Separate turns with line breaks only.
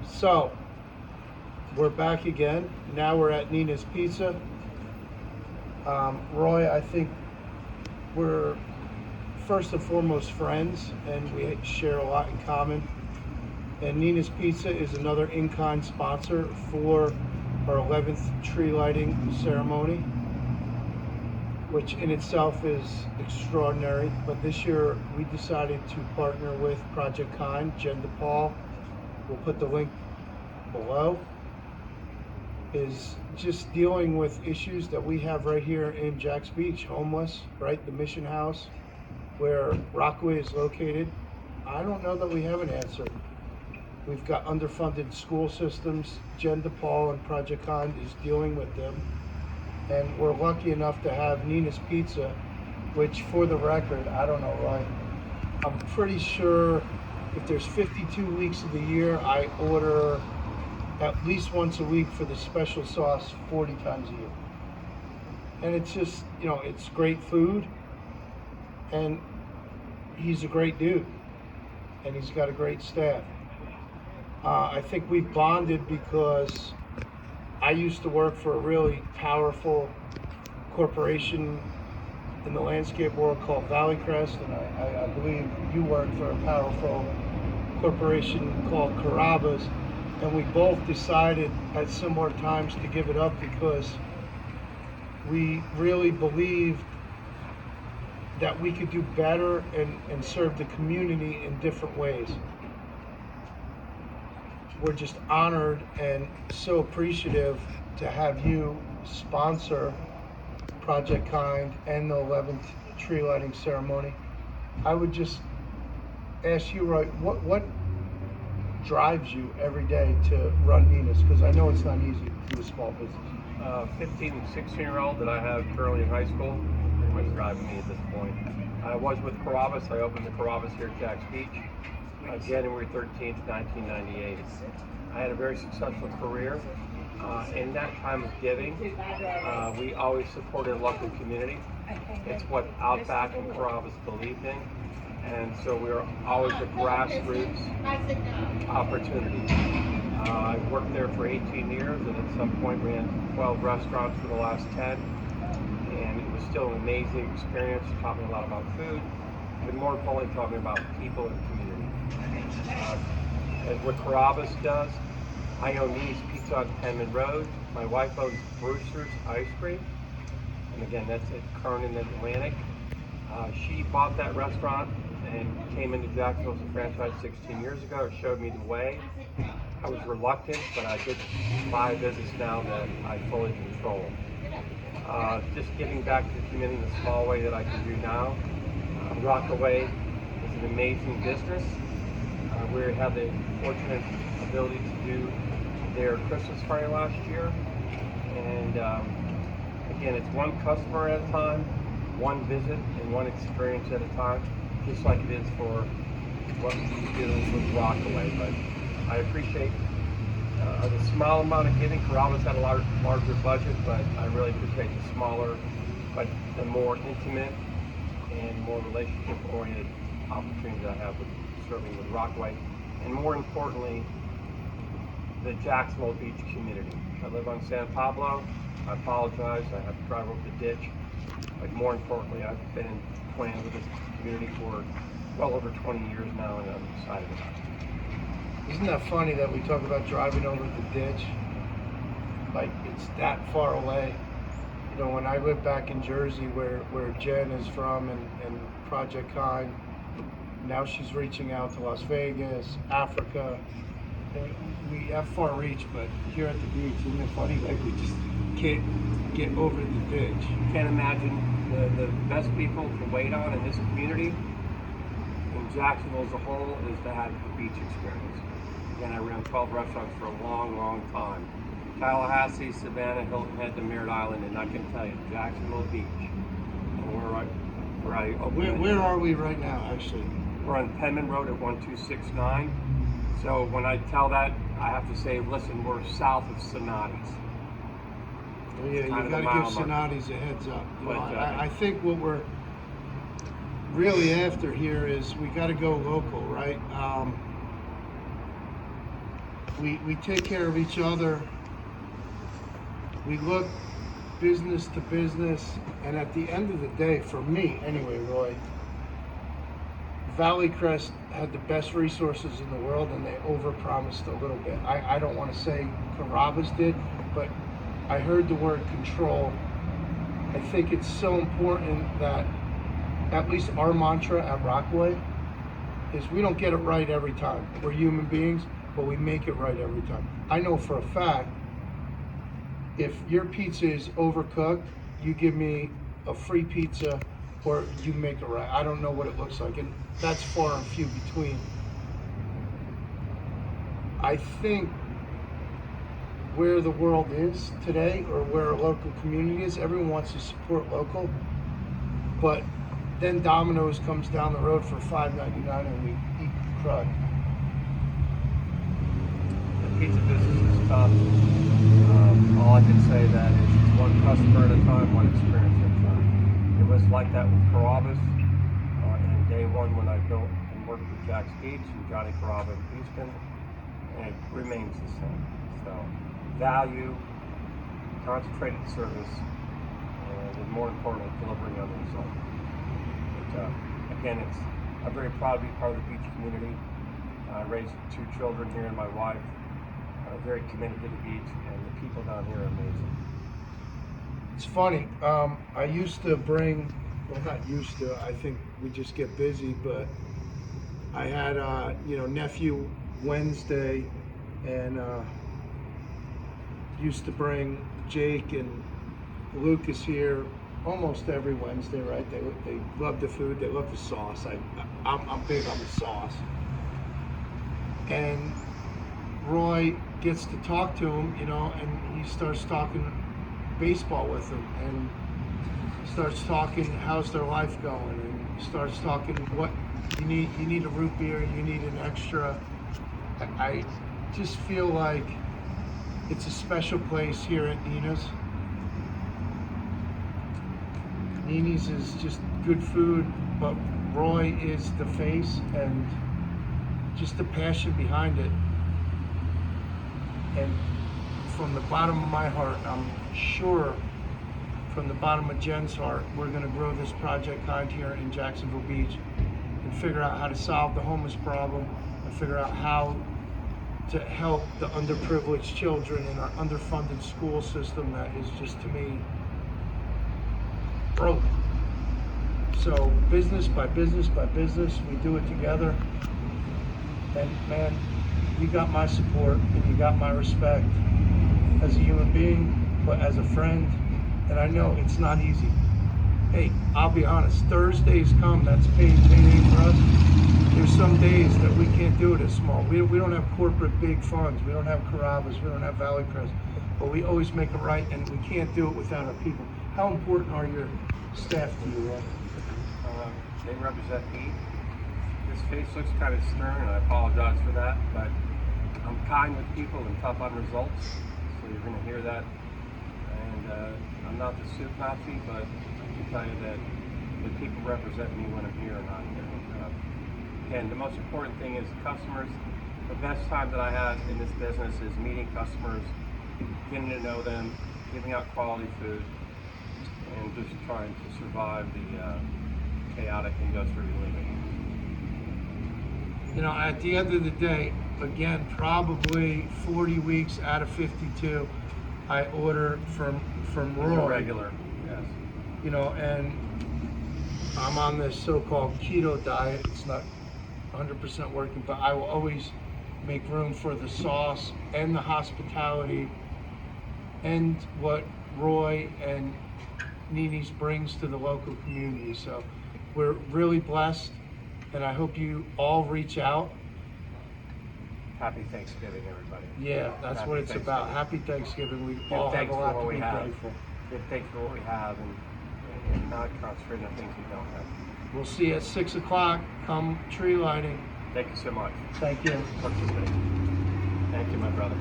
So, we're back again. Now we're at Nina's Pizza. Roy, I think we're first and foremost friends, and we share a lot in common. And Nina's Pizza is another in-kind sponsor for our 11th tree lighting ceremony, which in itself is extraordinary. But this year we decided to partner with Project Kind. Jen DePaul, we'll put the link below, is just dealing with issues that we have right here in Jacks Beach, homeless, right? The Mission House where Rockaway is located. I don't know that we have an answer. We've got underfunded school systems. Jen DePaul and Project Kind is dealing with them. And we're lucky enough to have Nina's Pizza, which for the record, I don't know, right? I'm pretty sure if there's 52 weeks of the year, I order at least once a week for the special sauce 40 times a year. And it's just, it's great food. And he's a great dude. And he's got a great staff. I think we've bonded because I used to work for a really powerful corporation in the landscape world called Valley Crest, and I believe you work for a powerful corporation called Carrabba's, and we both decided at similar times to give it up because we really believed that we could do better and serve the community in different ways. We're just honored and so appreciative to have you sponsor Project Kind and the 11th tree lighting ceremony. I would just ask you, Roy, what drives you every day to run Nina's? Because I know it's not easy to do a small business.
15 and 16-year-old that I have currently in high school pretty much driving me at this point. I was with Carrabba's. I opened the Carrabba's here at Jacks Beach. January 13th, 1998. I had a very successful career. In that time of giving, we always supported local community. It's what Outback and Carrabba's believed in. And so we were always a grassroots opportunity. I worked there for 18 years and at some point ran 12 restaurants for the last 10. And it was still an amazing experience, taught me a lot about food, but more importantly, taught me about people and community. And what Carrabba's does, I own Nini's Pizza on Penman Road. My wife owns Brewster's Ice Cream, and again, that's at Kernan and Atlantic. She bought that restaurant and came into Jacksonville as a franchise 16 years ago. It showed me the way. I was reluctant, but I did buy a business now that I fully control. Just giving back to the community in the small way that I can do now. Rockaway is an amazing business. We had the fortunate ability to do their Christmas party last year. And again, it's one customer at a time, one visit, and one experience at a time, just like it is for what we do with Rockaway. But I appreciate the small amount of giving. Carrabba's had a larger budget, but I really appreciate the smaller, but the more intimate and more relationship-oriented opportunities I have with serving with Rockaway, and more importantly, the Jacksonville Beach community. I live on San Pablo. I apologize, I have to drive over the ditch, but more importantly, I've been playing with this community for well over 20 years now, and I'm excited about it.
Isn't that funny that we talk about driving over the ditch? Like it's that far away. When I lived back in Jersey where Jen is from and Project Kind, now she's reaching out to Las Vegas, Africa. We have far reach, but here at the beach, isn't it funny? Like we just can't get over the ditch.
You can't imagine the best people to wait on in this community, in Jacksonville as a whole, is to have the beach experience. Again, I ran 12 restaurants for a long, long time. Tallahassee, Savannah, Hilton Head to Merritt Island, and I can tell you, Jacksonville Beach. And
Where are we right now, actually?
We're on Penman Road at 1269. So when I tell that, I have to say, listen, we're south of Sonati's.
Well, yeah, you got to give Sonati's a heads up.
But,
I think what we're really after here is we got to go local, right? we take care of each other. We look business to business, and at the end of the day, for me anyway, Roy, Valley Crest had the best resources in the world, and they overpromised a little bit. I don't want to say Carrabba's did, but I heard the word control. I think it's so important that at least our mantra at Rockaway is we don't get it right every time. We're human beings, but we make it right every time. I know for a fact, if your pizza is overcooked, you give me a free pizza or you make it right. I don't know what it looks like, and that's far and few between. I think where the world is today, or where a local community is, everyone wants to support local, but then Domino's comes down the road for $5.99 and we eat crud.
The pizza business is tough. All I can say that is it's one customer at a time, one experience at a time. It was like that with Carrabba's. And day one when I built and worked with Jack's Beach and Johnny Carrabba in Houston, and it remains the same. So value, concentrated service, and more importantly, delivering on the result. But again, I'm very proud to be part of the beach community. I raised 2 children here and my wife. Very committed to the beach, and the people down here are amazing.
It's funny. I used to bring, well, not used to. I think we just get busy. But I had, nephew Wednesday, and used to bring Jake and Lucas here almost every Wednesday. Right? They love the food. They love the sauce. I'm big on the sauce. And Roy gets to talk to him, and he starts talking baseball with him, and starts talking how's their life going, and starts talking what you need a root beer, you need an extra. I just feel like it's a special place here at Nina's. Nini's is just good food, but Roy is the face and just the passion behind it. And from the bottom of my heart, I'm sure from the bottom of Jen's heart, we're going to grow this project kind here in Jacksonville Beach and figure out how to solve the homeless problem and figure out how to help the underprivileged children in our underfunded school system that is just, to me, broke. So business by business by business, we do it together. And man, you got my support and you got my respect as a human being, but as a friend. And I know it's not easy. Hey, I'll be honest, Thursdays come, that's payday for us. There's some days that we can't do it as small. We don't have corporate big funds. We don't have Carrabba's. We don't have Valley Crest. But we always make it right, and we can't do it without our people. How important are your staff to you, Roy?
They represent me. This face looks kind of stern, and I apologize for that, but I'm kind with people and tough on results, so you're going to hear that. And I'm not the soup Nazi, but I can tell you that the people represent me when I'm here and not here. Again, the most important thing is customers. The best time that I have in this business is meeting customers, getting to know them, giving out quality food, and just trying to survive the chaotic industrial living.
At the end of the day, again, probably 40 weeks out of 52, I order from Roy.
A regular, yes.
And I'm on this so-called keto diet. It's not 100% working, but I will always make room for the sauce and the hospitality and what Roy and Nini's brings to the local community. So we're really blessed, and I hope you all reach out.
Happy Thanksgiving, everybody.
Yeah, that's
Happy
what it's about. Happy Thanksgiving. We all have a lot to be grateful.
Give thanks for what we have and not concentrate on things we don't have.
We'll see you at 6 o'clock. Come tree lighting.
Thank you so much.
Thank you.
Participate. Thank you, my brother.